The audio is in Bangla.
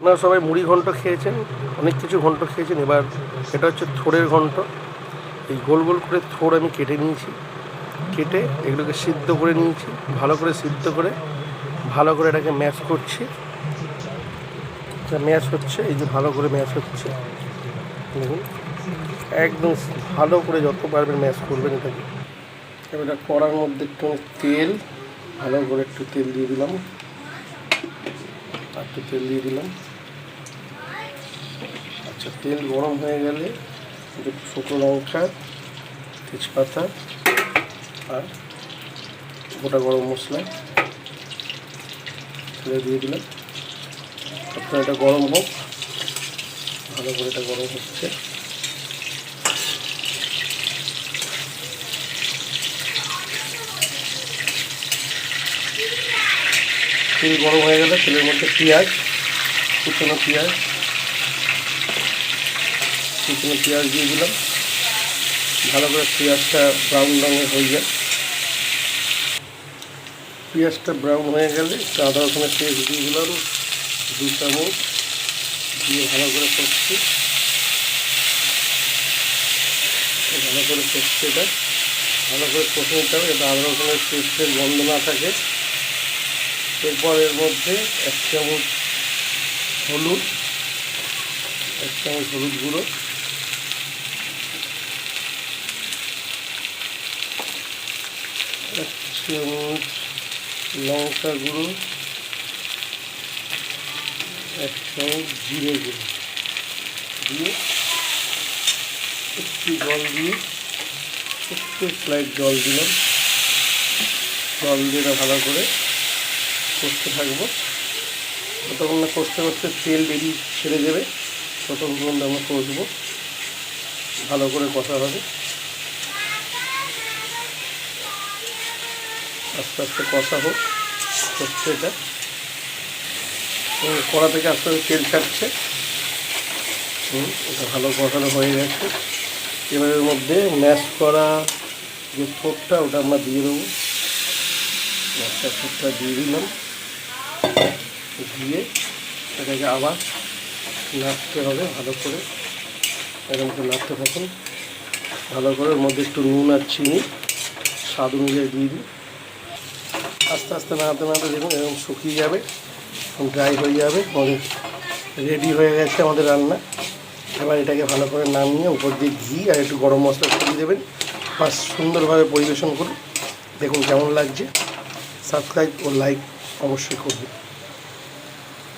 আপনারা সবাই মুড়ি ঘন্ট খেয়েছেন, অনেক কিছু ঘন্ট খেয়েছেন। এবার এটা হচ্ছে থোড়ের ঘন্ট। এই গোল গোল করে থোড় আমি কেটে নিয়েছি, কেটে এগুলোকে সিদ্ধ করে নিয়েছি। ভালো করে সিদ্ধ করে ভালো করে এটাকে ম্যাশ করছি। ম্যাশ হচ্ছে, এই যে ভালো করে ম্যাশ হচ্ছে দেখুন, একদম ভালো করে যত পারবেন ম্যাশ করবেন এটাকে। এবার কড়ার মধ্যে একটু তেল, ভালো করে একটু তেল দিয়ে দিলাম, একটু তেল দিয়ে দিলাম। আচ্ছা, তেল গরম হয়ে গেলে শুকনো লঙ্কা, তেজপাতা আর গোটা গরম মশলা ছেড়ে দিয়ে দিলাম। আপনার এটা গরম হোক, ভালো করে এটা গরম হচ্ছে। তেল গরম হয়ে গেলে তেলের মধ্যে পেঁয়াজ, কুচনো পেঁয়াজ দিয়ে দিলাম। ভালো করে পেঁয়াজটা ব্রাউন রঙের হয়ে যায়। পেঁয়াজটা ব্রাউন হয়ে গেলে একটু আদা রসুনের পেস্ট দিয়ে দিলাম 2 চামচ, দিয়ে ভালো করে কষছি। ভালো করে কষছি, এটা ভালো করে কষে নিতে হবে, এটা আদা রসুনের পেস্টের গন্ধ না থাকে। এরপর এর মধ্যে 1 চামচ হলুদ, 1 চামচ হলুদ গুঁড়ো, 1 চামচ লঙ্কা গুঁড়ো, 1 চামচ জিরে গুঁড়ো দিয়ে একটু জল দিয়ে, একটু স্লাইড জল দিলাম। জল দিয়ে ভালো করে কষতে থাকবো। যতক্ষণ না কষতে কষতে তেল বেরিয়ে ছেড়ে দেবে ততক্ষণ আমরা কষবো। ভালো করে কষা হবে, আস্তে আস্তে কষা হোক। কষছে এটা, কড়া থেকে আস্তে আস্তে তেল ছাড়ছে। এটা ভালো কষানো হয়ে গেছে। এবার এর মধ্যে ম্যাশ করা যে থোড়টা ওটা আমরা দিয়ে দেবো। থোড়টা দিয়ে দিলাম, দিয়ে এটাকে আবার নাড়তে হবে ভালো করে। এরকম করে নাড়তে থাকুন ভালো করে। ওর মধ্যে একটু নুন আর চিনি স্বাদ অনুযায়ী দিয়ে দিই। আস্তে আস্তে নাড়াতে নাড়াতে দেখুন এরকম শুকিয়ে যাবে, ড্রাই হয়ে যাবে। আমাদের রেডি হয়ে গেছে আমাদের রান্না। এবার এটাকে ভালো করে নামিয়ে উপর দিয়ে ঘি আর একটু গরম মশলা ছড়িয়ে দেবেন। বাস সুন্দরভাবে পরিবেশন করুন। দেখুন কেমন লাগছে। সাবস্ক্রাইব ও লাইক অবশ্যই করবেন।